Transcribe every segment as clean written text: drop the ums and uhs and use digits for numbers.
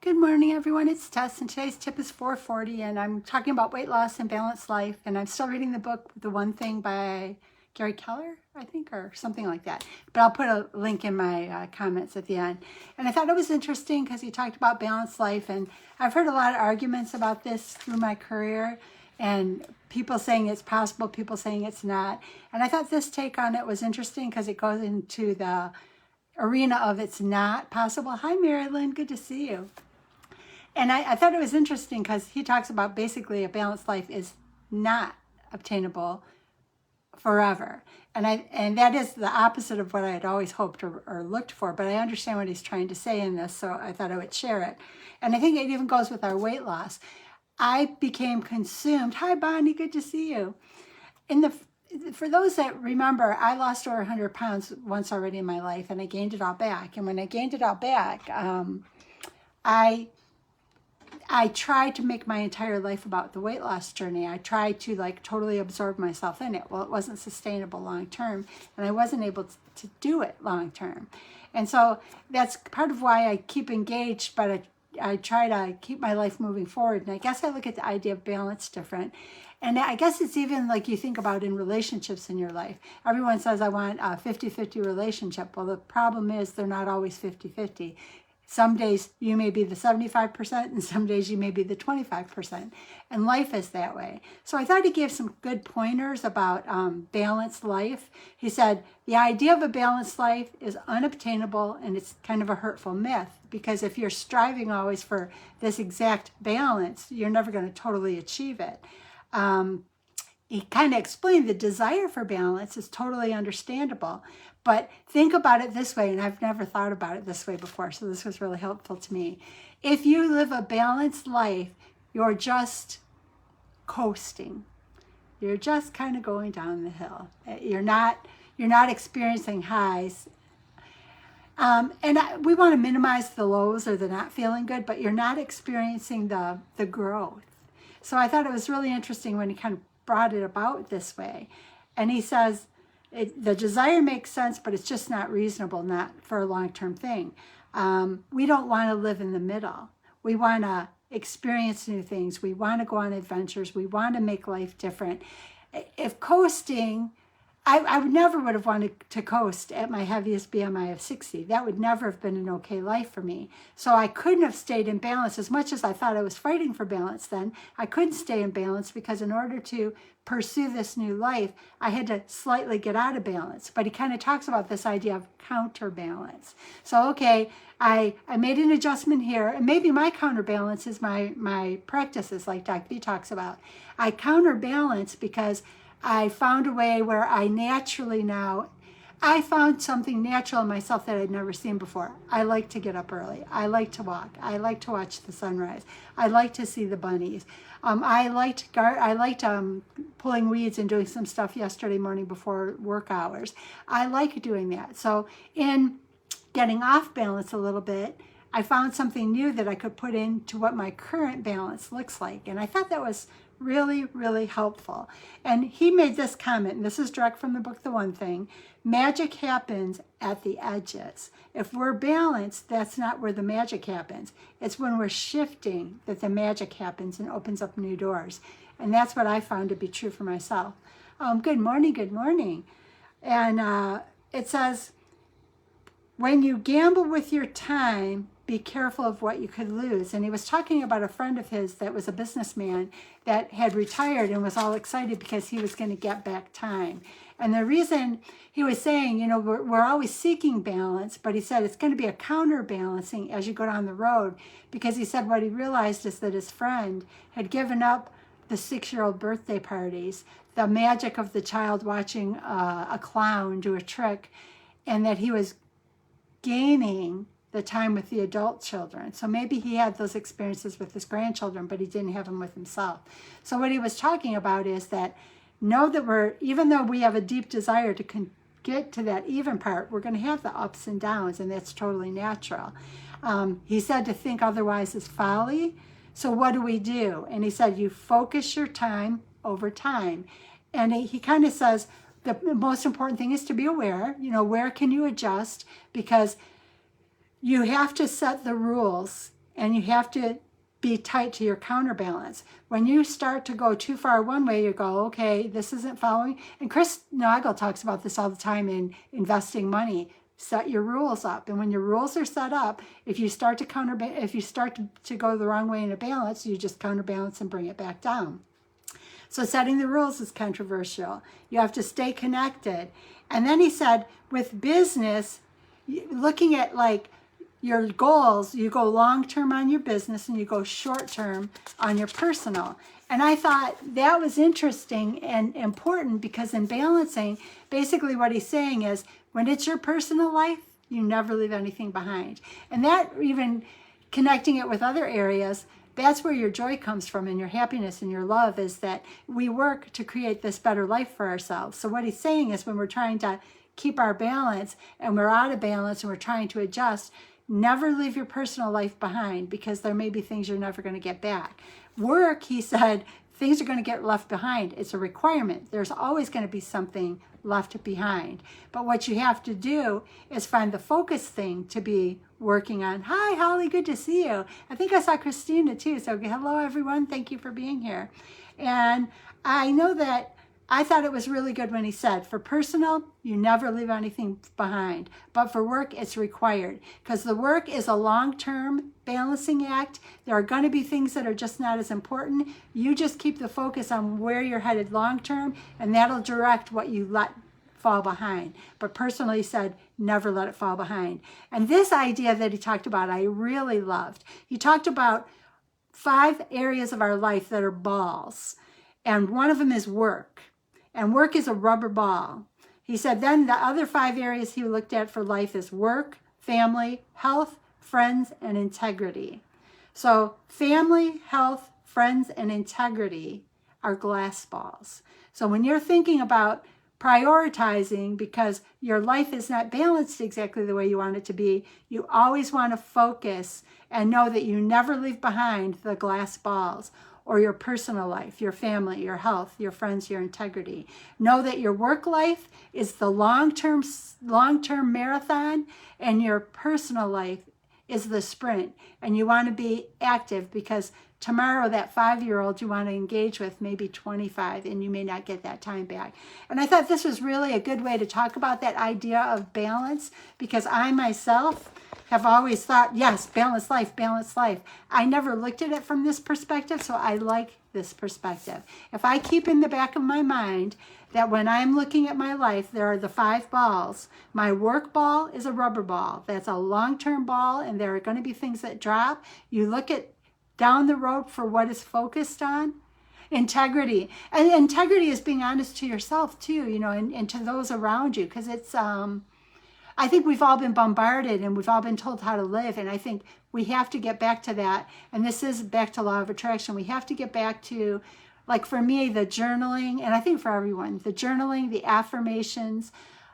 Good morning, everyone. It's Tess, and today's tip is 440, and I'm talking about weight loss and balanced life, and I'm still reading the book, The One Thing by Gary Keller, I think, or something like that. But I'll put a link in my comments at the end. And I thought it was interesting because he talked about balanced life, and I've heard a lot of arguments about this through my career, and people saying it's possible, people saying it's not. And I thought this take on it was interesting because it goes into the arena of it's not possible. Hi, Marilyn. Good to see you. And I thought it was interesting because he talks about basically a balanced life is not obtainable forever. And that is the opposite of what I had always hoped or looked for. But I understand what he's trying to say in this, so I thought I would share it. And I think it even goes with our weight loss. I became consumed. Hi, Bonnie. Good to see you. For those that remember, I lost over 100 pounds once already in my life, and I gained it all back. And when I gained it all back, I tried to make my entire life about the weight loss journey. I tried to totally absorb myself in it. Well, it wasn't sustainable long term, and I wasn't able to do it long term. And so that's part of why I keep engaged, but I try to keep my life moving forward. And I guess I look at the idea of balance different. And I guess it's even like you think about in relationships in your life. Everyone says, I want a 50-50 relationship. Well, the problem is they're not always 50-50. Some days you may be the 75% and some days you may be the 25%. And life is that way. So I thought he gave some good pointers about balanced life. He said, the idea of a balanced life is unobtainable and it's kind of a hurtful myth, because if you're striving always for this exact balance, you're never going to totally achieve it. He kind of explained the desire for balance is totally understandable. But think about it this way, and I've never thought about it this way before, so this was really helpful to me. If you live a balanced life, you're just coasting. You're just kind of going down the hill. You're not experiencing highs. We want to minimize the lows or the not feeling good, but you're not experiencing the growth. So I thought it was really interesting when he kind of brought it about this way. And he says, the desire makes sense, but it's just not reasonable, not for a long-term thing. We don't want to live in the middle. We want to experience new things. We want to go on adventures. We want to make life different. If coasting, I never would have wanted to coast at my heaviest BMI of 60. That would never have been an okay life for me. So I couldn't have stayed in balance. As much as I thought I was fighting for balance then, I couldn't stay in balance because in order to pursue this new life, I had to slightly get out of balance. But he kind of talks about this idea of counterbalance. So, okay, I made an adjustment here, and maybe my counterbalance is my practices like Doc B talks about. I counterbalance because I found a way where I found something natural in myself that I'd never seen before. I like to get up early. I like to walk. I like to watch the sunrise. I like to see the bunnies. I liked pulling weeds and doing some stuff yesterday morning before work hours. I like doing that. So in getting off balance a little bit, I found something new that I could put into what my current balance looks like. And I thought that was really, really helpful. And he made this comment, and this is direct from the book, The One Thing. Magic happens at the edges. If we're balanced, that's not where the magic happens. It's when we're shifting that the magic happens and opens up new doors. And that's what I found to be true for myself. Good morning, good morning. And it says, when you gamble with your time, be careful of what you could lose. And he was talking about a friend of his that was a businessman that had retired and was all excited because he was going to get back time. And the reason he was saying, we're always seeking balance, but he said it's going to be a counterbalancing as you go down the road, because he said what he realized is that his friend had given up the 6-year-old birthday parties, the magic of the child watching a clown do a trick, and that he was gaining the time with the adult children. So maybe he had those experiences with his grandchildren, but he didn't have them with himself. So what he was talking about is that know that even though we have a deep desire to get to that even part, we're going to have the ups and downs, and that's totally natural. He said to think otherwise is folly. So what do? And he said you focus your time over time. And he kind of says the most important thing is to be aware. Where can you adjust? Because you have to set the rules and you have to be tight to your counterbalance. When you start to go too far one way, you go, okay, this isn't following. And Chris Nagel talks about this all the time in investing money. Set your rules up, and when your rules are set up, if you start to to go the wrong way in a balance, you just counterbalance and bring it back down. So setting the rules is controversial. You have to stay connected. And then he said, with business, looking at like your goals, you go long-term on your business and you go short-term on your personal. And I thought that was interesting and important, because in balancing, basically what he's saying is, when it's your personal life, you never leave anything behind. And that, even connecting it with other areas, that's where your joy comes from, and your happiness and your love, is that we work to create this better life for ourselves. So what he's saying is, when we're trying to keep our balance and we're out of balance and we're trying to adjust, never leave your personal life behind, because there may be things you're never going to get back. Work, he said, things are going to get left behind. It's a requirement. There's always going to be something left behind. But what you have to do is find the focus thing to be working on. Hi, Holly, good to see you. I think I saw Christina too. So hello, everyone. Thank you for being here. And I know that I thought it was really good when he said, for personal, you never leave anything behind. But for work, it's required, because the work is a long-term balancing act. There are going to be things that are just not as important. You just keep the focus on where you're headed long-term, and that'll direct what you let fall behind. But personally, he said, never let it fall behind. And this idea that he talked about, I really loved. He talked about 5 areas of our life that are balls, and one of them is work. And work is a rubber ball. He said then the other 5 areas he looked at for life is work, family, health, friends, and integrity. So family, health, friends, and integrity are glass balls. So when you're thinking about prioritizing, because your life is not balanced exactly the way you want it to be, you always want to focus and know that you never leave behind the glass balls, or your personal life, your family, your health, your friends, your integrity. Know that your work life is the long-term marathon, and your personal life is the sprint. And you want to be active, because tomorrow that 5-year-old you want to engage with may be 25, and you may not get that time back. And I thought this was really a good way to talk about that idea of balance, because I myself have always thought, yes, balanced life, balanced life. I never looked at it from this perspective, so I like this perspective. If I keep in the back of my mind that when I'm looking at my life, there are the 5 balls. My work ball is a rubber ball. That's a long-term ball, and there are going to be things that drop. You look at down the road for what is focused on. Integrity. And integrity is being honest to yourself too, and to those around you, because it's I think we've all been bombarded and we've all been told how to live. And I think we have to get back to that. And this is back to law of attraction. We have to get back to, like for me, the journaling, and I think for everyone, the journaling, the affirmations,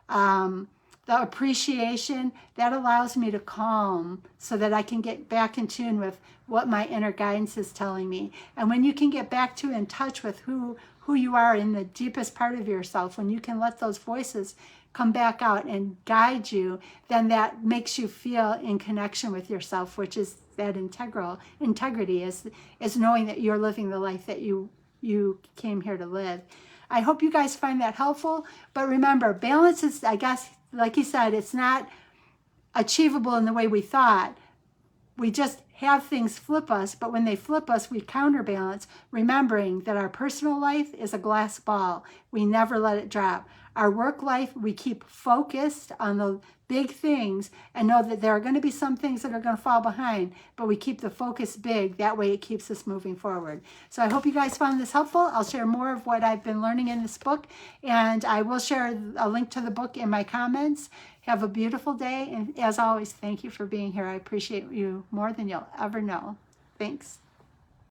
the appreciation, that allows me to calm so that I can get back in tune with what my inner guidance is telling me. And when you can get back to in touch with who you are in the deepest part of yourself, when you can let those voices come back out and guide you, then that makes you feel in connection with yourself, which is that integrity is knowing that you're living the life that you came here to live. I hope you guys find that helpful. But remember, balance is, I guess, like he said, it's not achievable in the way we thought. We just have things flip us, but when they flip us, we counterbalance, remembering that our personal life is a glass ball. We never let it drop. Our work life, we keep focused on the big things and know that there are going to be some things that are going to fall behind, but we keep the focus big. That way it keeps us moving forward. So I hope you guys found this helpful. I'll share more of what I've been learning in this book, and I will share a link to the book in my comments. Have a beautiful day, and as always, thank you for being here. I appreciate you more than you'll ever know. Thanks.